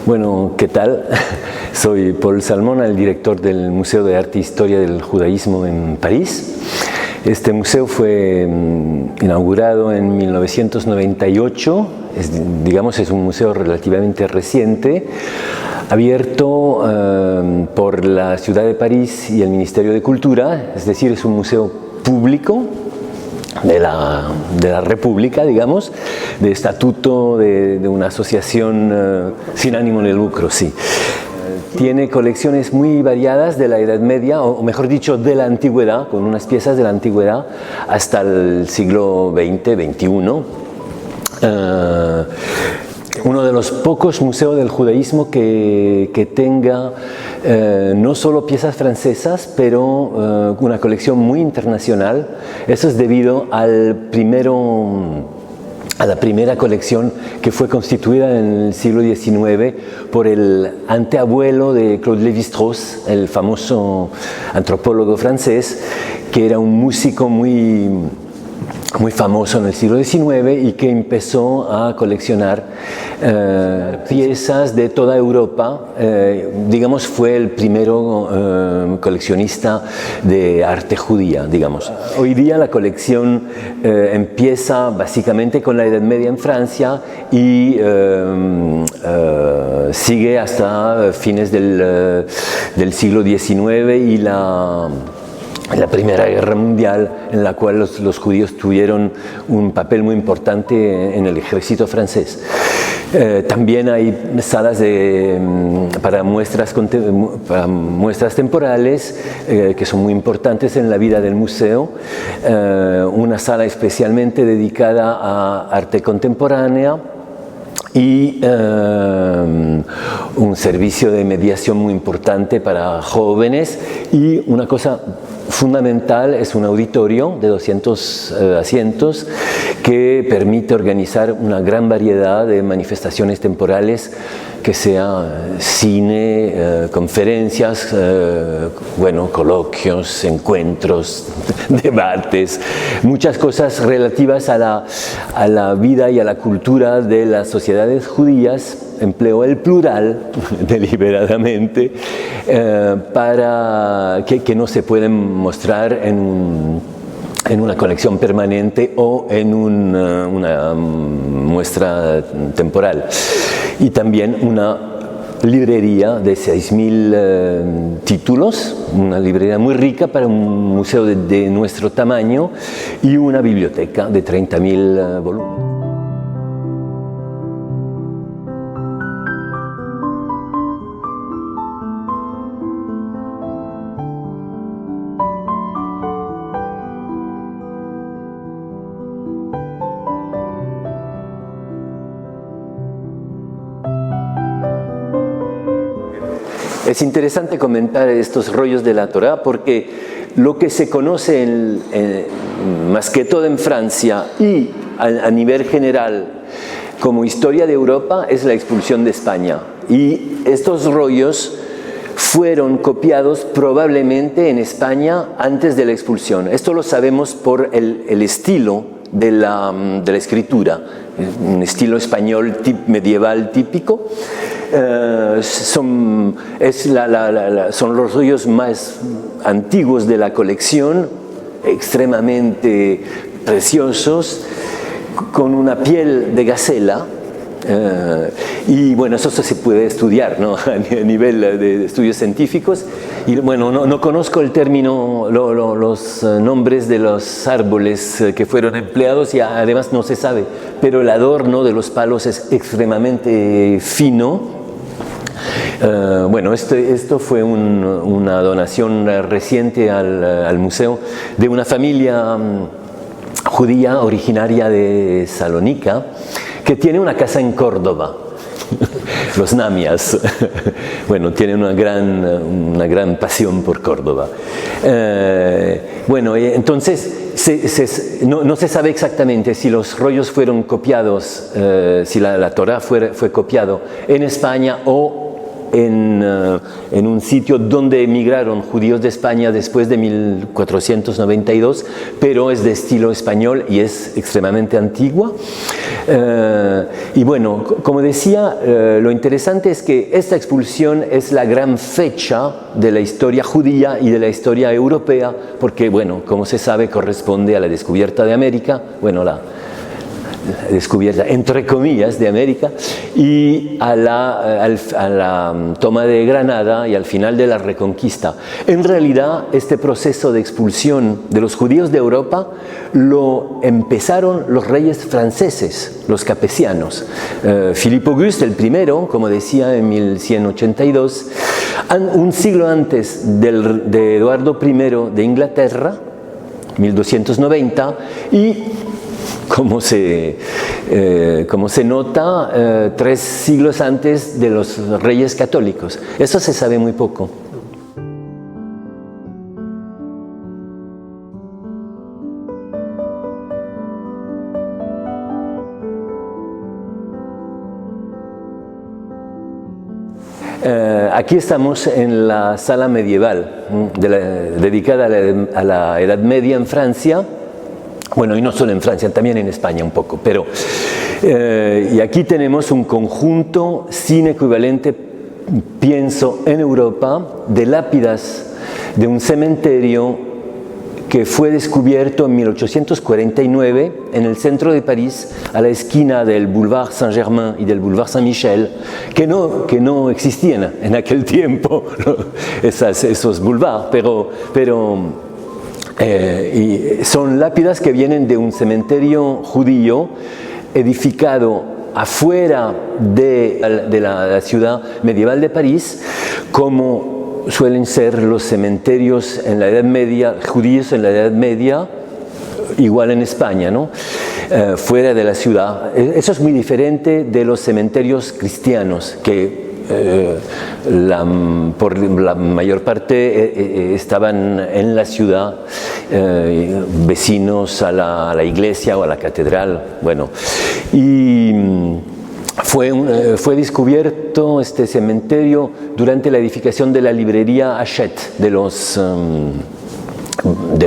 Bueno, ¿qué tal? Soy Paul Salmona, el director del Museo de Arte e Historia del Judaísmo en París. Este museo fue inaugurado en 1998, es un museo relativamente reciente, abierto por la ciudad de París y el Ministerio de Cultura, es decir, es un museo público de la República, digamos, de estatuto de una asociación sin ánimo de lucro, sí. Tiene colecciones muy variadas de la Edad Media, o mejor dicho, de la Antigüedad, con unas piezas de la Antigüedad hasta el siglo XX, XXI. Uno de los pocos museos del judaísmo que tenga no solo piezas francesas, pero una colección muy internacional. Eso es debido a la primera colección que fue constituida en el siglo XIX por el anteabuelo de Claude Lévi-Strauss, el famoso antropólogo francés, que era un músico muy famoso en el siglo XIX y que empezó a coleccionar piezas de toda Europa. Digamos, fue el primero coleccionista de arte judía, digamos. Hoy día la colección empieza básicamente con la Edad Media en Francia y sigue hasta fines del siglo XIX y la Primera Guerra Mundial, en la cual los judíos tuvieron un papel muy importante en el ejército francés. También hay salas para muestras temporales que son muy importantes en la vida del museo. Una sala especialmente dedicada a arte contemporánea y un servicio de mediación muy importante para jóvenes, y una cosa fundamental es un auditorio de 200 asientos que permite organizar una gran variedad de manifestaciones temporales, que sea cine, conferencias, coloquios, encuentros, debates, muchas cosas relativas a la vida y a la cultura de las sociedades judías. Empleo el plural deliberadamente para que no se pueden mostrar en una colección permanente o en una muestra temporal. Y también una librería de 6.000 títulos, una librería muy rica para un museo de nuestro tamaño, y una biblioteca de 30.000 volúmenes. Es interesante comentar estos rollos de la Torá, porque lo que se conoce más que todo en Francia y a nivel general como historia de Europa es la expulsión de España, y estos rollos fueron copiados probablemente en España antes de la expulsión. Esto lo sabemos por el estilo de la escritura, un estilo español medieval típico. Son los rollos más antiguos de la colección, extremadamente preciosos, con una piel de gacela. Y bueno, eso se puede estudiar, ¿no? A nivel de estudios científicos. Y bueno, no conozco el término, los nombres de los árboles que fueron empleados, y además no se sabe, pero el adorno de los palos es extremadamente fino. Esto fue una donación reciente al museo de una familia judía originaria de Salónica, que tiene una casa en Córdoba, los Namias. Tienen una gran pasión por Córdoba. Entonces no se sabe exactamente si los rollos fueron copiados, si la Torá fue copiado en España o en un sitio donde emigraron judíos de España después de 1492, pero es de estilo español y es extremadamente antigua. Y bueno, como decía, lo interesante es que esta expulsión es la gran fecha de la historia judía y de la historia europea, porque, bueno, como se sabe, corresponde a la descubierta de América, bueno, la descubierta entre comillas de América, y a la toma de Granada y al final de la Reconquista. En realidad, este proceso de expulsión de los judíos de Europa lo empezaron los reyes franceses, los capesianos. Philippe Auguste, el primero, como decía, en 1182, un siglo antes de Eduardo I de Inglaterra, 1290, y como se nota, 3 siglos antes de los reyes católicos. Eso se sabe muy poco. Aquí estamos en la sala medieval, dedicada a la Edad Media en Francia. Bueno, y no solo en Francia, también en España un poco, pero y aquí tenemos un conjunto sin equivalente, pienso, en Europa, de lápidas de un cementerio que fue descubierto en 1849 en el centro de París, a la esquina del Boulevard Saint-Germain y del Boulevard Saint-Michel, que no existían en aquel tiempo esos boulevards, pero y son lápidas que vienen de un cementerio judío edificado afuera de la ciudad medieval de París, como suelen ser los cementerios en la Edad Media, judíos en la Edad Media, igual en España, ¿no? Fuera de la ciudad. Eso es muy diferente de los cementerios cristianos, que por la mayor parte estaban en la ciudad, vecinos a la iglesia o a la catedral. Bueno, y fue descubierto este cementerio durante la edificación de la librería Hachette, de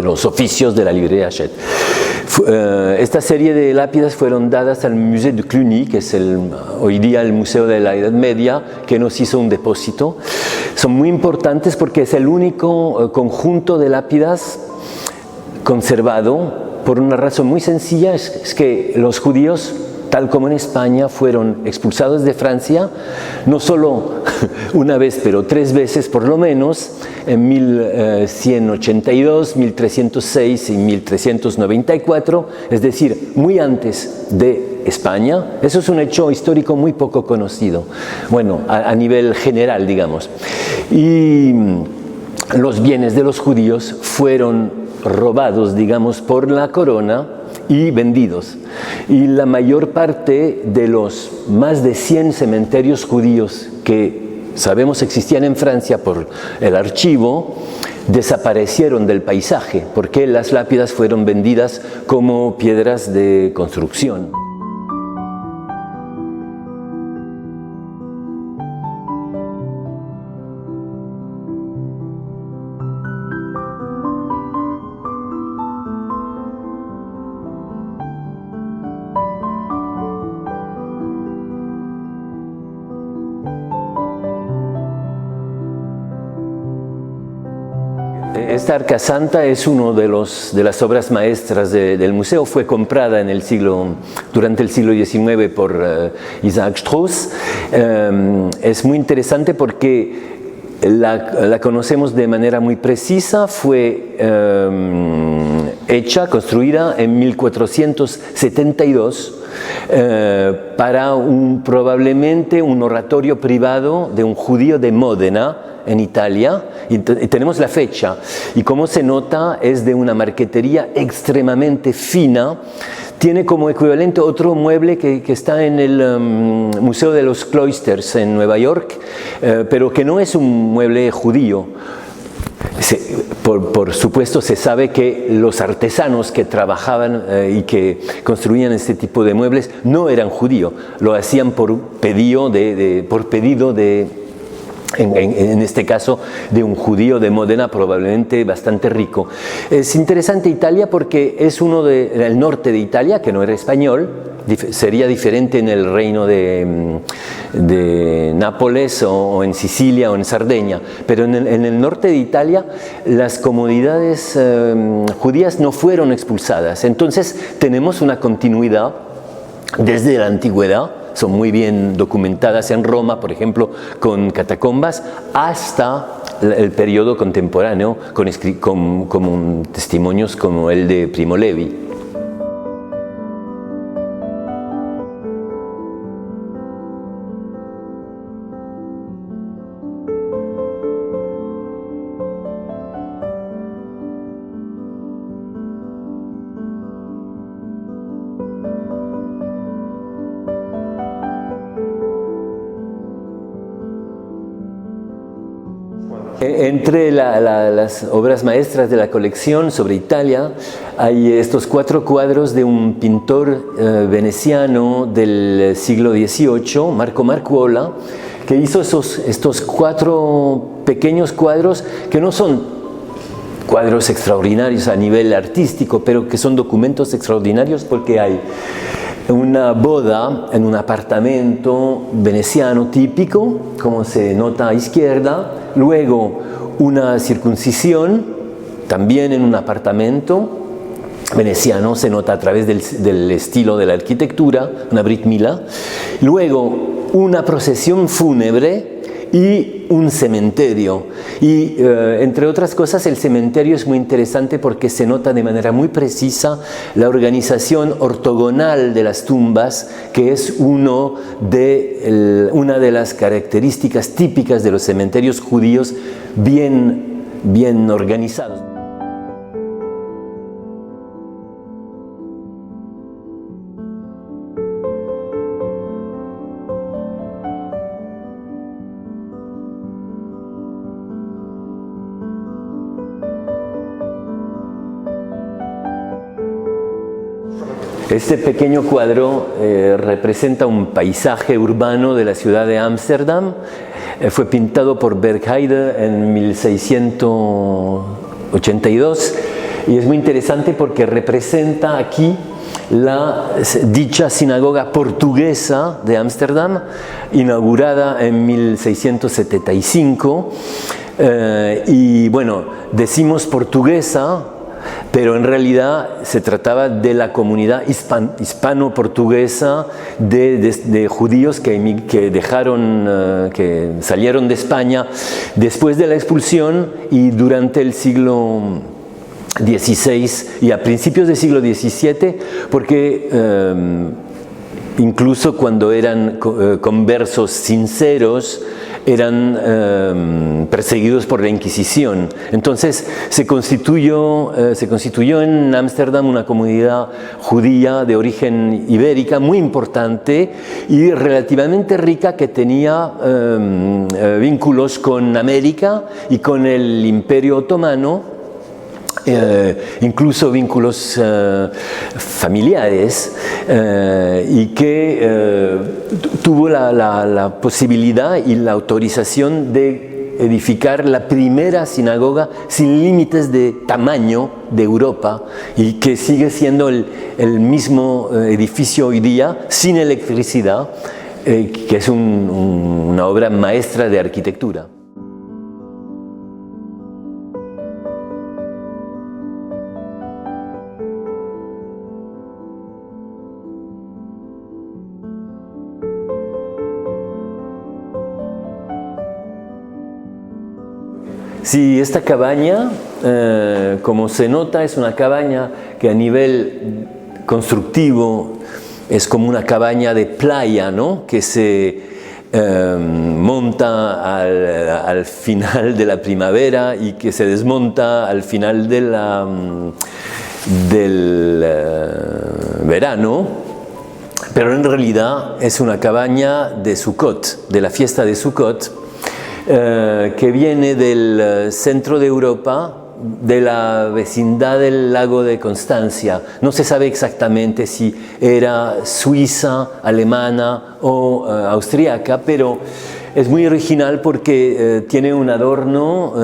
los oficios de la librería Hachette. Esta serie de lápidas fueron dadas al Musée de Cluny, que es hoy día el Museo de la Edad Media, que nos hizo un depósito. Son muy importantes porque es el único conjunto de lápidas conservado por una razón muy sencilla, es que los judíos, tal como en España, fueron expulsados de Francia, no solo una vez, pero 3 veces por lo menos, en 1182, 1306 y 1394, es decir, muy antes de España. Eso es un hecho histórico muy poco conocido, bueno, a nivel general, digamos. Y los bienes de los judíos fueron robados, digamos, por la corona y vendidos. Y la mayor parte de los más de 100 cementerios judíos que sabemos existían en Francia por el archivo, desaparecieron del paisaje porque las lápidas fueron vendidas como piedras de construcción. Esta Arca Santa es una de las obras maestras del museo. Fue comprada durante el siglo XIX por Isaac Strauss. Es muy interesante porque la conocemos de manera muy precisa. Fue construida en 1472 para probablemente un oratorio privado de un judío de Módena, en Italia, y tenemos la fecha, y como se nota es de una marquetería extremadamente fina. Tiene como equivalente otro mueble que está en el Museo de los Cloisters en Nueva York, pero que no es un mueble judío. Por supuesto se sabe que los artesanos que trabajaban y que construían este tipo de muebles no eran judíos, lo hacían por pedido de en este caso de un judío de Módena, probablemente bastante rico. Es interesante Italia porque es el norte de Italia, que no era español, sería diferente en el reino de Nápoles o en Sicilia o en Cerdeña, pero en el norte de Italia las comunidades judías no fueron expulsadas, entonces tenemos una continuidad desde la antigüedad. Son muy bien documentadas en Roma, por ejemplo, con catacumbas, hasta el periodo contemporáneo, con testimonios como el de Primo Levi. Entre las obras maestras de la colección sobre Italia hay estos 4 cuadros de un pintor veneciano del siglo XVIII, Marco Marcuola, que hizo estos 4 pequeños cuadros que no son cuadros extraordinarios a nivel artístico, pero que son documentos extraordinarios porque hay una boda en un apartamento veneciano típico, como se nota a izquierda, luego una circuncisión, también en un apartamento veneciano, se nota a través del estilo de la arquitectura, una Brit Mila, luego una procesión fúnebre y un cementerio. Y entre otras cosas el cementerio es muy interesante porque se nota de manera muy precisa la organización ortogonal de las tumbas, que es una de las características típicas de los cementerios judíos bien organizados. Este pequeño cuadro representa un paisaje urbano de la ciudad de Ámsterdam. Fue pintado por Bergheide en 1682 y es muy interesante porque representa aquí la dicha sinagoga portuguesa de Ámsterdam, inaugurada en 1675. Y bueno, decimos portuguesa, pero en realidad se trataba de la comunidad hispano-portuguesa de judíos que salieron de España después de la expulsión y durante el siglo XVI y a principios del siglo XVII, porque incluso cuando eran conversos sinceros, eran perseguidos por la Inquisición. Entonces se constituyó en Ámsterdam una comunidad judía de origen ibérica muy importante y relativamente rica, que tenía vínculos con América y con el Imperio Otomano. Incluso vínculos familiares, y que tuvo la posibilidad y la autorización de edificar la primera sinagoga sin límites de tamaño de Europa, y que sigue siendo el mismo edificio hoy día, sin electricidad, que es una obra maestra de arquitectura. Sí, esta cabaña, como se nota, es una cabaña que a nivel constructivo es como una cabaña de playa, ¿no? Que se monta al final de la primavera y que se desmonta al final del verano, pero en realidad es una cabaña de Sukkot, de la fiesta de Sukkot, que viene del centro de Europa, de la vecindad del lago de Constancia. No se sabe exactamente si era suiza, alemana o austríaca, pero es muy original porque tiene un adorno,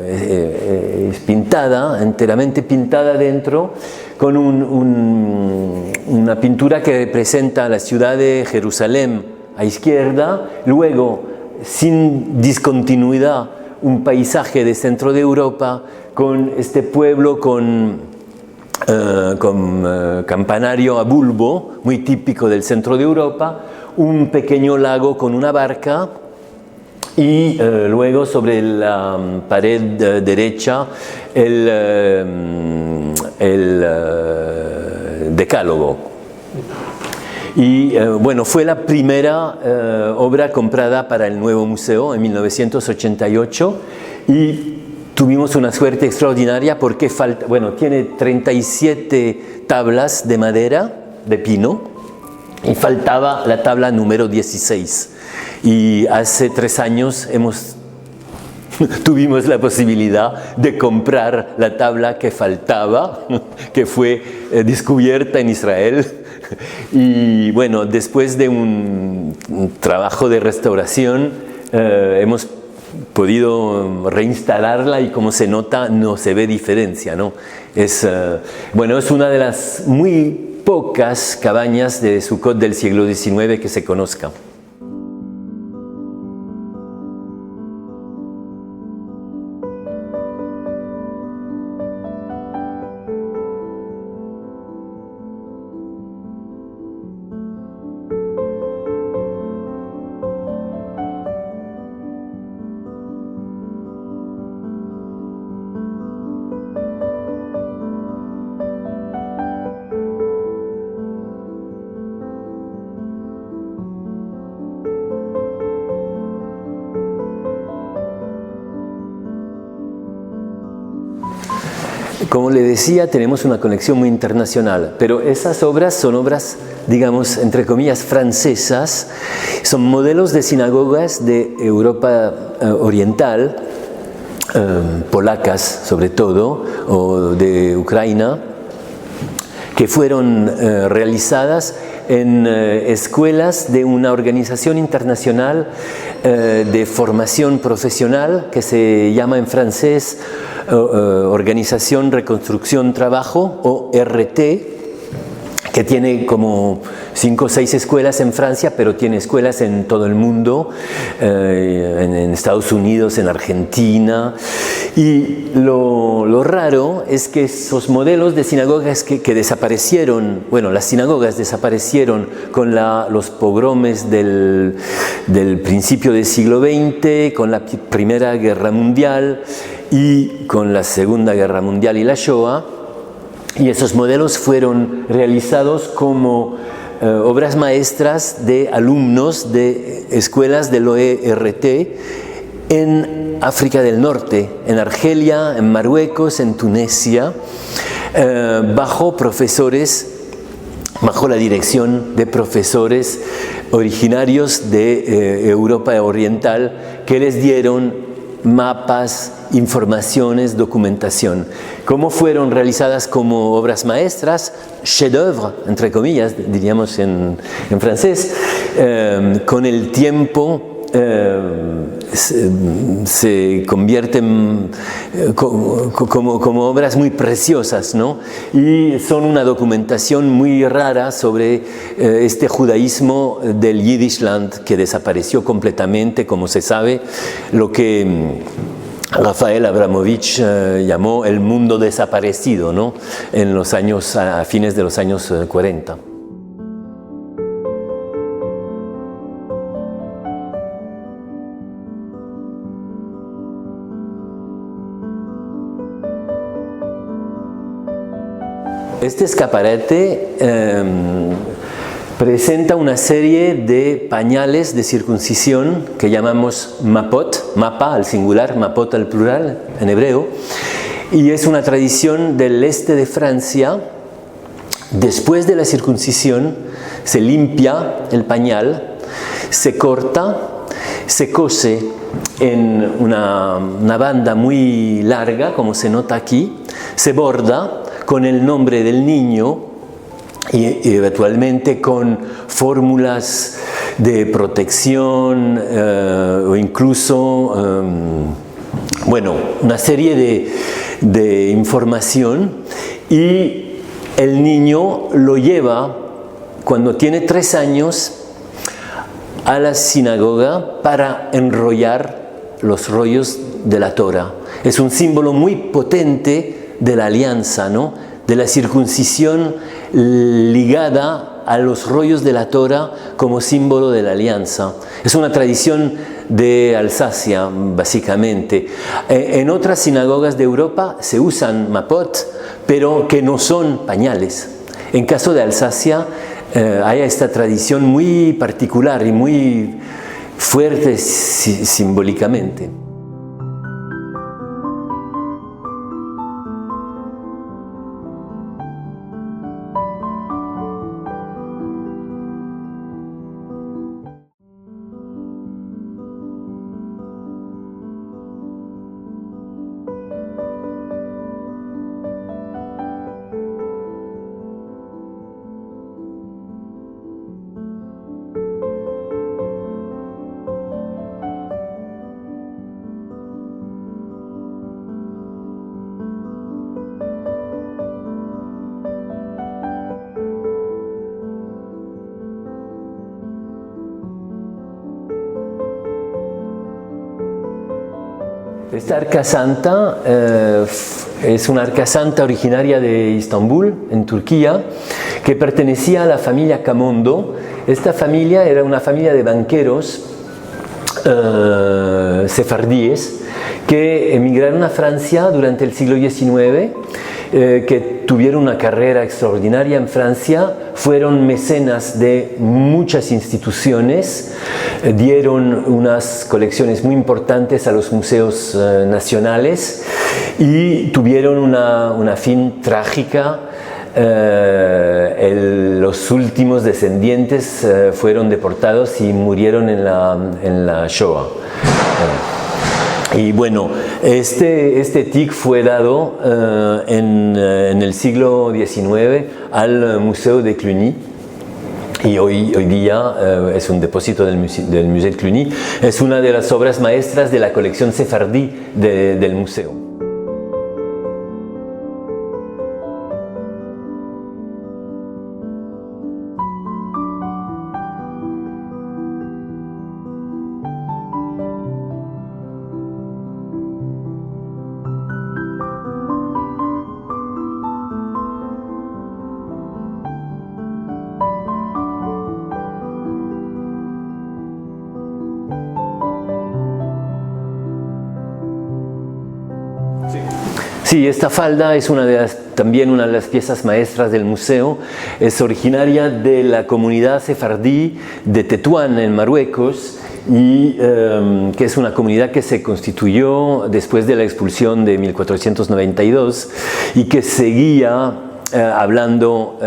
es pintada, enteramente pintada dentro, con una pintura que representa la ciudad de Jerusalén a izquierda, luego sin discontinuidad un paisaje de centro de Europa con este pueblo con campanario a bulbo, muy típico del centro de Europa, un pequeño lago con una barca y luego sobre la pared derecha el decálogo. Y bueno, fue la primera obra comprada para el nuevo museo en 1988 y tuvimos una suerte extraordinaria porque tiene 37 tablas de madera, de pino, y faltaba la tabla número 16. Y hace 3 años tuvimos la posibilidad de comprar la tabla que faltaba, que fue descubierta en Israel. Y bueno, después de un trabajo de restauración, hemos podido reinstalarla y como se nota, no se ve diferencia, ¿no? Es una de las muy pocas cabañas de Sukkot del siglo XIX que se conozca. Como le decía, tenemos una conexión muy internacional, pero esas obras son obras, digamos, entre comillas, francesas, son modelos de sinagogas de Europa oriental, polacas sobre todo, o de Ucrania, que fueron realizadas en escuelas de una organización internacional de formación profesional que se llama en francés Organización Reconstrucción Trabajo, o RT, que tiene como 5 o 6 escuelas en Francia, pero tiene escuelas en todo el mundo, en Estados Unidos, en Argentina. Y lo raro es que esos modelos de sinagogas que desaparecieron, las sinagogas desaparecieron con los pogromes del principio del siglo XX, con la Primera Guerra Mundial y con la Segunda Guerra Mundial y la Shoah. Y esos modelos fueron realizados como obras maestras de alumnos de escuelas del OERT en África del Norte, en Argelia, en Marruecos, en Tunisia, bajo la dirección de profesores originarios de Europa Oriental que les dieron mapas, informaciones, documentación. ¿Cómo fueron realizadas como obras maestras? Chef-d'œuvre, entre comillas, diríamos en francés. Con el tiempo se convierten como obras muy preciosas, ¿no? Y son una documentación muy rara sobre este judaísmo del Yiddishland que desapareció completamente, como se sabe, lo que Rafael Abramovich llamó el mundo desaparecido, ¿no? A fines de los años 40. Este escaparate presenta una serie de pañales de circuncisión que llamamos mapot, mapa al singular, mapot al plural en hebreo, y es una tradición del este de Francia. Después de la circuncisión se limpia el pañal, se corta se cose en una banda muy larga, como se nota aquí, se borda con el nombre del niño y eventualmente con fórmulas de protección o incluso, bueno, una serie de información, y el niño lo lleva cuando tiene 3 años a la sinagoga para enrollar los rollos de la Torá. Es un símbolo muy potente de la alianza, ¿no? De la circuncisión ligada a los rollos de la Torá como símbolo de la alianza. Es una tradición de Alsacia, básicamente. En otras sinagogas de Europa se usan mapot, pero que no son pañales. En caso de Alsacia, hay esta tradición muy particular y muy fuerte simbólicamente. Esta arca santa es una arca santa originaria de Estambul, en Turquía, que pertenecía a la familia Camondo. Esta familia era una familia de banqueros sefardíes que emigraron a Francia durante el siglo XIX, que tuvieron una carrera extraordinaria en Francia, fueron mecenas de muchas instituciones, dieron unas colecciones muy importantes a los museos nacionales y tuvieron una fin trágica. Los últimos descendientes fueron deportados y murieron en la Shoah. Y bueno, este TIC fue dado en el siglo XIX al Museo de Cluny, y hoy día es un depósito del Museo de Cluny. Es una de las obras maestras de la colección sefardí del museo. Sí, esta falda es también una de las piezas maestras del museo. Es originaria de la comunidad sefardí de Tetuán, en Marruecos, y que es una comunidad que se constituyó después de la expulsión de 1492 y que seguía hablando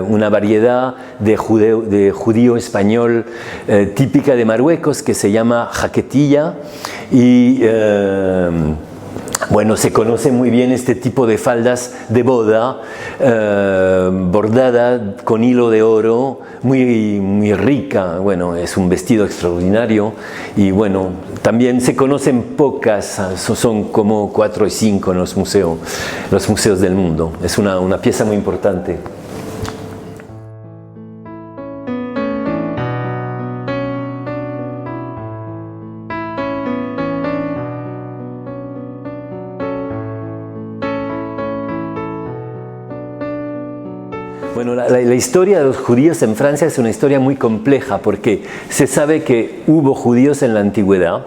una variedad de judío español típica de Marruecos, que se llama jaquetilla, y bueno, se conoce muy bien este tipo de faldas de boda, bordada con hilo de oro, muy rica. Bueno, es un vestido extraordinario, y bueno, también se conocen pocas, son como 4 o 5 en los museos del mundo. Es una pieza muy importante. Bueno, la historia de los judíos en Francia es una historia muy compleja, porque se sabe que hubo judíos en la antigüedad,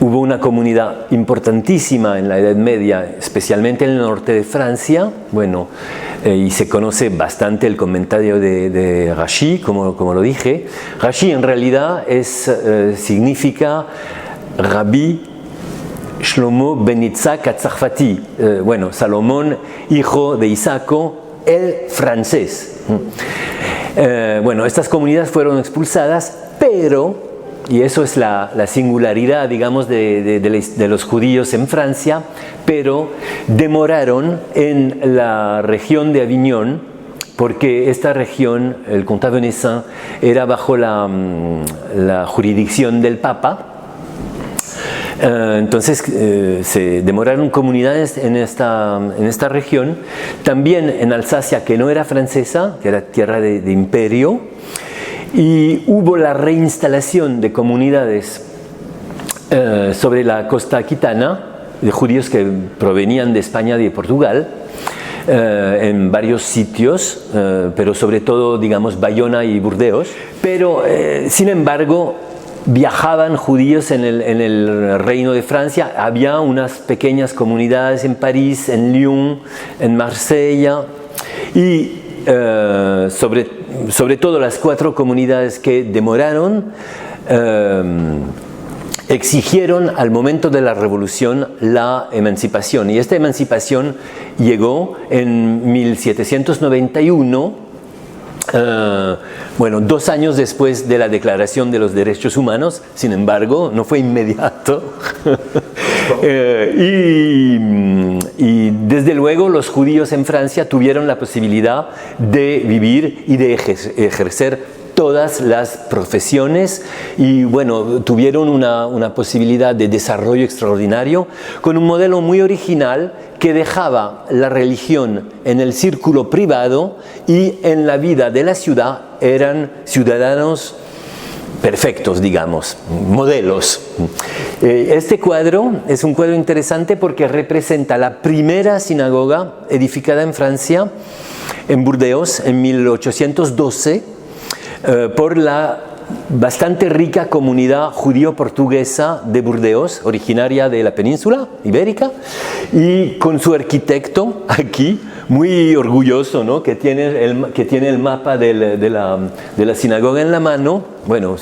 hubo una comunidad importantísima en la Edad Media, especialmente en el norte de Francia, bueno, y se conoce bastante el comentario de Rashi, como lo dije. Rashi en realidad significa Rabbi Shlomo ben Yitzhak Atzarfati, bueno, Salomón, hijo de Isaco, el francés. Bueno, estas comunidades fueron expulsadas, pero y eso es la singularidad, digamos, de los judíos en Francia, pero demoraron en la región de Aviñón, porque esta región, el Comtat Venaissin, era bajo la jurisdicción del Papa. Entonces se demoraron comunidades en esta región, también en Alsacia, que no era francesa, que era tierra de imperio, y hubo la reinstalación de comunidades sobre la costa aquitana, de judíos que provenían de España y de Portugal, en varios sitios, pero sobre todo, digamos, Bayona y Burdeos. Pero, sin embargo, viajaban judíos en el Reino de Francia. Había unas pequeñas comunidades en París, en Lyon, en Marsella, y sobre todo las 4 comunidades que demoraron, exigieron al momento de la revolución la emancipación, y esta emancipación llegó en 1791, bueno, 2 años después de la Declaración de los Derechos Humanos. Sin embargo, no fue inmediato. Y desde luego los judíos en Francia tuvieron la posibilidad de vivir y de ejercer todas las profesiones, y bueno, tuvieron una posibilidad de desarrollo extraordinario con un modelo muy original que dejaba la religión en el círculo privado, y en la vida de la ciudad eran ciudadanos perfectos, digamos, modelos. Este cuadro es un cuadro interesante porque representa la primera sinagoga edificada en Francia, en Burdeos, en 1812, por la bastante rica comunidad judío-portuguesa de Burdeos, originaria de la península ibérica, y con su arquitecto aquí, muy orgulloso, ¿no? que tiene el mapa de la sinagoga en la mano, bueno,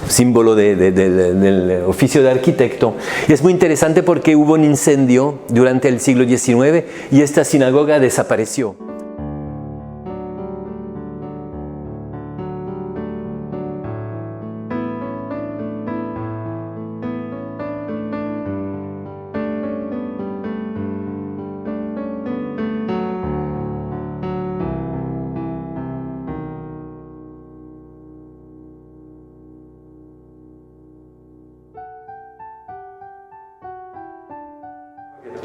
símbolo del oficio de arquitecto. Y es muy interesante porque hubo un incendio durante el siglo XIX y esta sinagoga desapareció.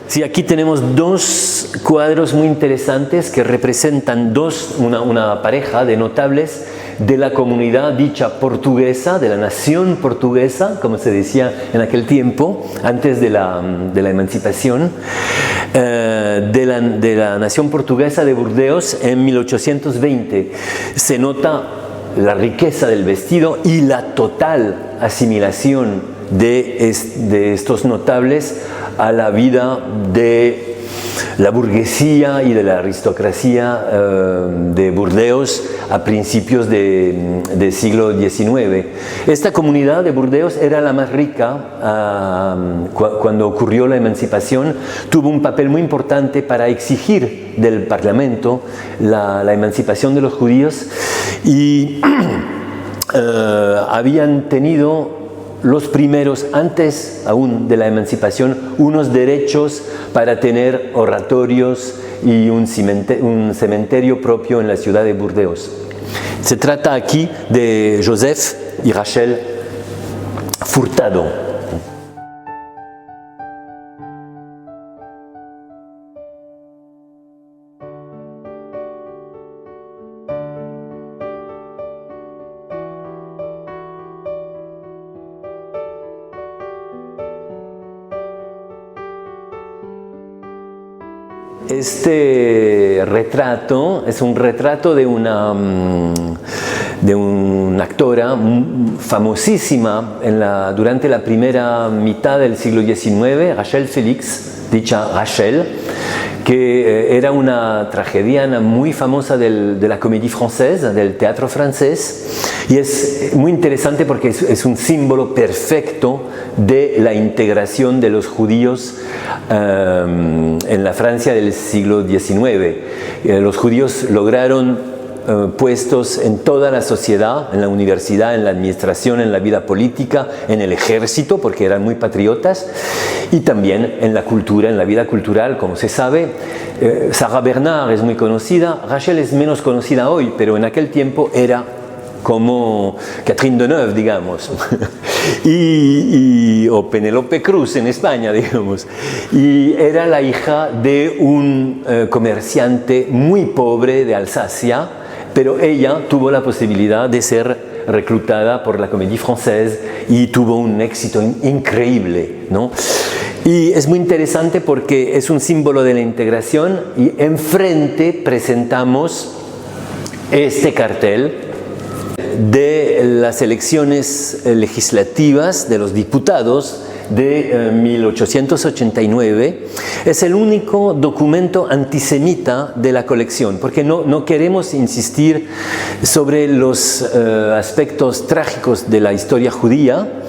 Sí, aquí tenemos 2 cuadros muy interesantes que representan una pareja de notables de la comunidad dicha portuguesa, de la nación portuguesa, como se decía en aquel tiempo, antes de la emancipación, de la nación portuguesa de Burdeos en 1820. Se nota la riqueza del vestido y la total asimilación de estos notables a la vida de la burguesía y de la aristocracia de Burdeos a principios del siglo XIX. Esta comunidad de Burdeos era la más rica cuando ocurrió la emancipación. Tuvo un papel muy importante para exigir del Parlamento la emancipación de los judíos, y habían tenido los primeros, antes aún de la emancipación, unos derechos para tener oratorios y un cementerio propio en la ciudad de Burdeos. Se trata aquí de Joseph y Rachel Furtado. Este retrato es un retrato de una actora famosísima durante la primera mitad del siglo XIX, Rachel Félix, dicha Rachel, que era una tragediana muy famosa de la comédie française, del teatro francés, y es muy interesante porque es un símbolo perfecto de la integración de los judíos en la Francia del siglo XIX. Los judíos lograron puestos en toda la sociedad, en la universidad, en la administración, en la vida política, en el ejército, porque eran muy patriotas, y también en la cultura, en la vida cultural, como se sabe. Sarah Bernard es muy conocida, Rachel es menos conocida hoy, pero en aquel tiempo era como Catherine Deneuve, digamos, o Penélope Cruz en España, digamos, y era la hija de un comerciante muy pobre de Alsacia, pero ella tuvo la posibilidad de ser reclutada por la Comédie Française y tuvo un éxito increíble, ¿no? Y es muy interesante porque es un símbolo de la integración, y enfrente presentamos este cartel de las elecciones legislativas de los diputados de 1889. Es el único documento antisemita de la colección, porque no queremos insistir sobre los aspectos trágicos de la historia judía.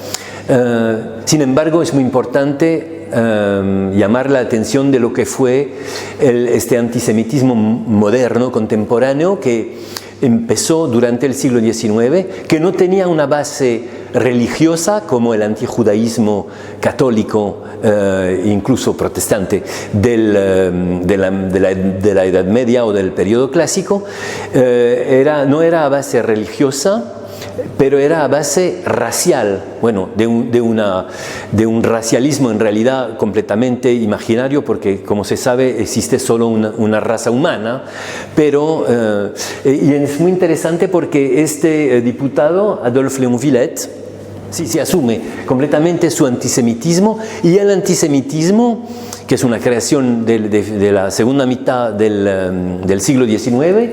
Sin embargo, es muy importante llamar la atención de lo que fue este antisemitismo moderno, contemporáneo, que empezó durante el siglo XIX, que no tenía una base religiosa como el antijudaísmo católico, incluso protestante, de la Edad Media o del periodo clásico. No era a base religiosa, pero era a base racial, bueno, de un racialismo en realidad completamente imaginario, porque como se sabe existe solo una raza humana, pero y es muy interesante porque este diputado, Adolphe Léon Villette, sí asume completamente su antisemitismo, y el antisemitismo, que es una creación de la segunda mitad del siglo XIX,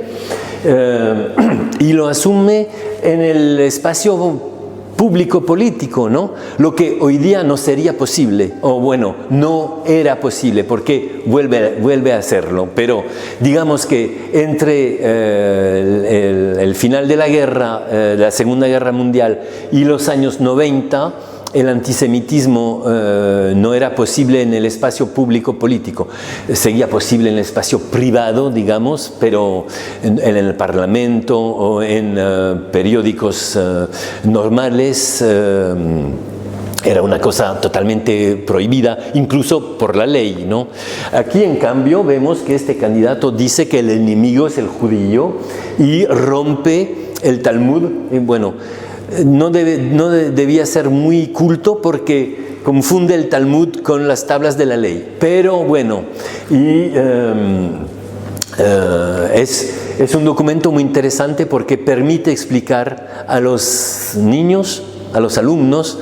y lo asume en el espacio público político, ¿no? Lo que hoy día no sería posible, o bueno, no era posible, porque vuelve a hacerlo. Pero digamos que entre el final de la guerra, la Segunda Guerra Mundial, y los años 90, el antisemitismo no era posible en el espacio público político. Seguía posible en el espacio privado, digamos, pero en el Parlamento o en periódicos normales era una cosa totalmente prohibida, incluso por la ley, ¿no? Aquí, en cambio, vemos que este candidato dice que el enemigo es el judío y rompe el Talmud. Bueno, no debía ser muy culto porque confunde el Talmud con las tablas de la ley. Pero bueno, es un documento muy interesante porque permite explicar a los niños, a los alumnos,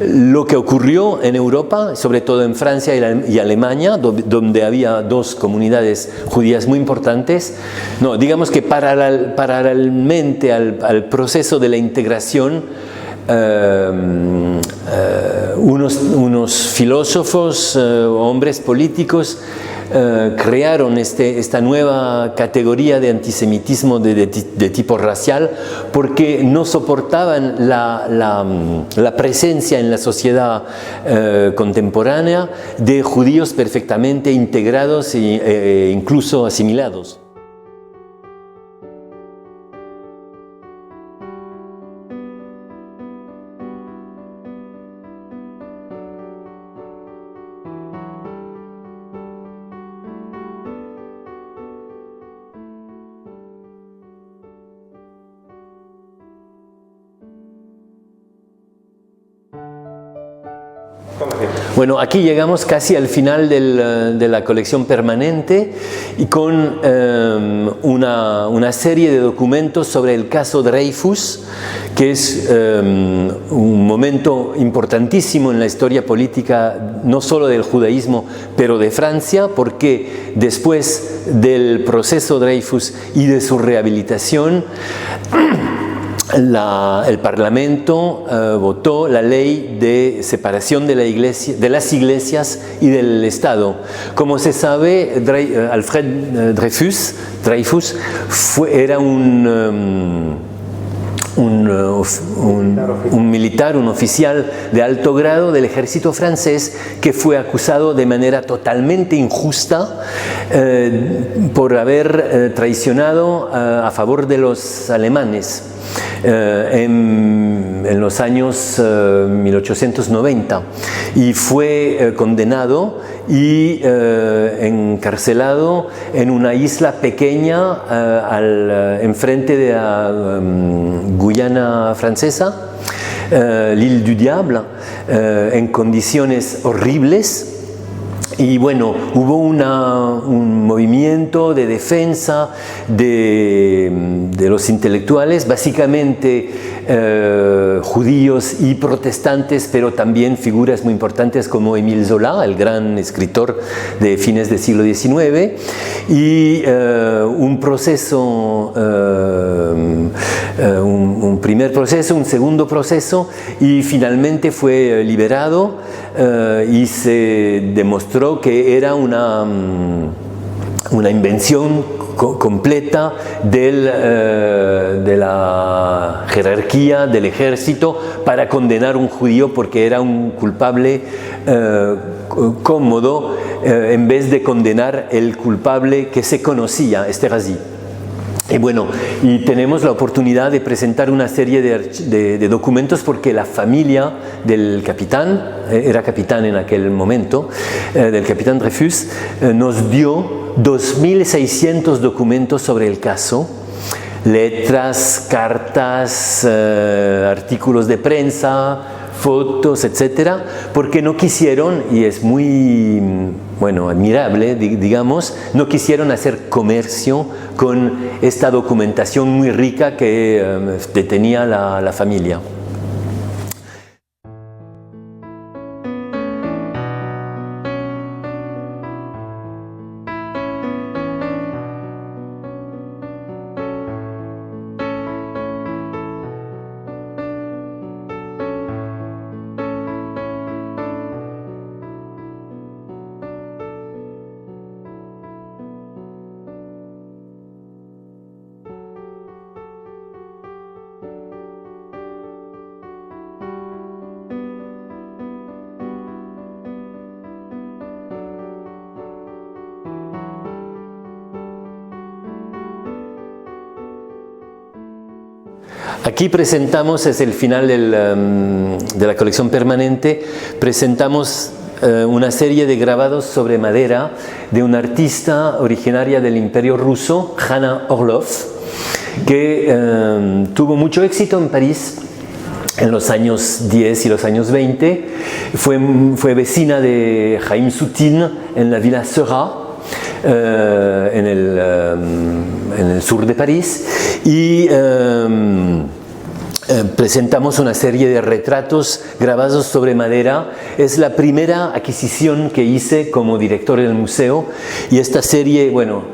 lo que ocurrió en Europa, sobre todo en Francia y Alemania, donde había dos comunidades judías muy importantes. No, digamos que paralelamente al proceso de la integración, unos filósofos, hombres políticos, crearon esta nueva categoría de antisemitismo de tipo racial, porque no soportaban la presencia en la sociedad contemporánea de judíos perfectamente integrados e incluso asimilados. Bueno, aquí llegamos casi al final de la colección permanente, y con una serie de documentos sobre el caso Dreyfus, que es un momento importantísimo en la historia política, no solo del judaísmo, pero de Francia, porque después del proceso Dreyfus y de su rehabilitación, el Parlamento votó la ley de separación de las iglesias y del Estado. Como se sabe, Alfred Dreyfus era un un militar, un oficial de alto grado del ejército francés que fue acusado de manera totalmente injusta por haber traicionado a favor de los alemanes en los años 1890 y fue condenado y encarcelado en una isla pequeña enfrente de la Guyana francesa, l'Île du Diable, en condiciones horribles. Y bueno, hubo un movimiento de defensa de los intelectuales, básicamente judíos y protestantes, pero también figuras muy importantes como Émile Zola, el gran escritor de fines del siglo XIX, y un proceso, un primer proceso, un segundo proceso, y finalmente fue liberado y se demostró que era una invención completa de la jerarquía del ejército para condenar a un judío porque era un culpable cómodo en vez de condenar el culpable que se conocía, Esterhazy. Y bueno, y tenemos la oportunidad de presentar una serie de documentos porque la familia del capitán, era capitán en aquel momento, del capitán Dreyfus, nos dio 2.600 documentos sobre el caso, letras, cartas, artículos de prensa, fotos, etcétera, porque no quisieron, y es muy, bueno, admirable, digamos, no quisieron hacer comercio con esta documentación muy rica que tenía la familia. Aquí presentamos, es el final de la colección permanente, presentamos una serie de grabados sobre madera de una artista originaria del Imperio Ruso, Hanna Orlov, que tuvo mucho éxito en París en los años 10 y los años 20. Fue vecina de Jaime Soutine en la Villa Seurat, en el sur de París, y presentamos una serie de retratos grabados sobre madera. Es la primera adquisición que hice como director del museo, y esta serie, bueno,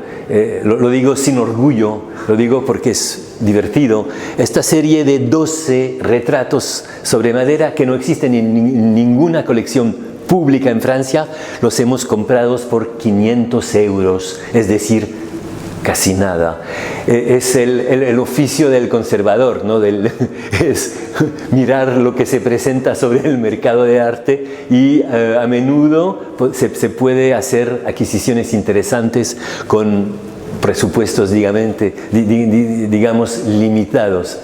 lo digo sin orgullo, lo digo porque es divertido. Esta serie de 12 retratos sobre madera que no existen en ninguna colección pública en Francia, los hemos comprado por 500 euros, es decir, casi nada. Es el oficio del conservador, ¿no? Es mirar lo que se presenta sobre el mercado de arte, y a menudo se puede hacer adquisiciones interesantes con presupuestos, digamos, limitados.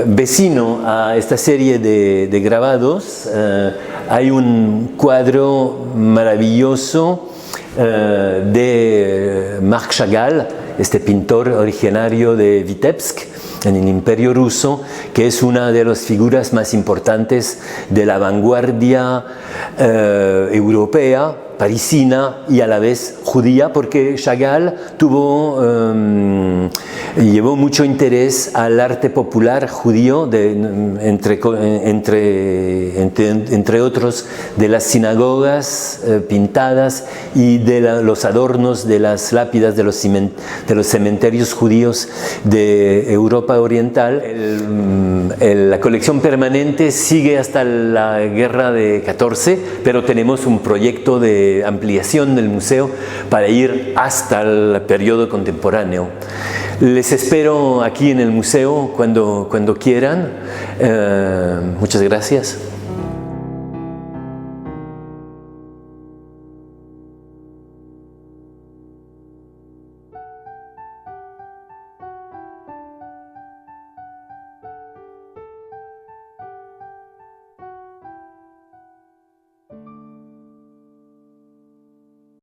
Vecino a esta serie de grabados hay un cuadro maravilloso de Marc Chagall, este pintor originario de Vitebsk, en el Imperio Ruso, que es una de las figuras más importantes de la vanguardia europea, parisina y a la vez judía, porque Chagall llevó mucho interés al arte popular judío, entre otros de las sinagogas pintadas y de los adornos de las lápidas de los cementerios judíos de Europa Oriental. La colección permanente sigue hasta la guerra de 14, pero tenemos un proyecto de ampliación del museo para ir hasta el periodo contemporáneo. Les espero aquí en el museo cuando quieran. Muchas gracias.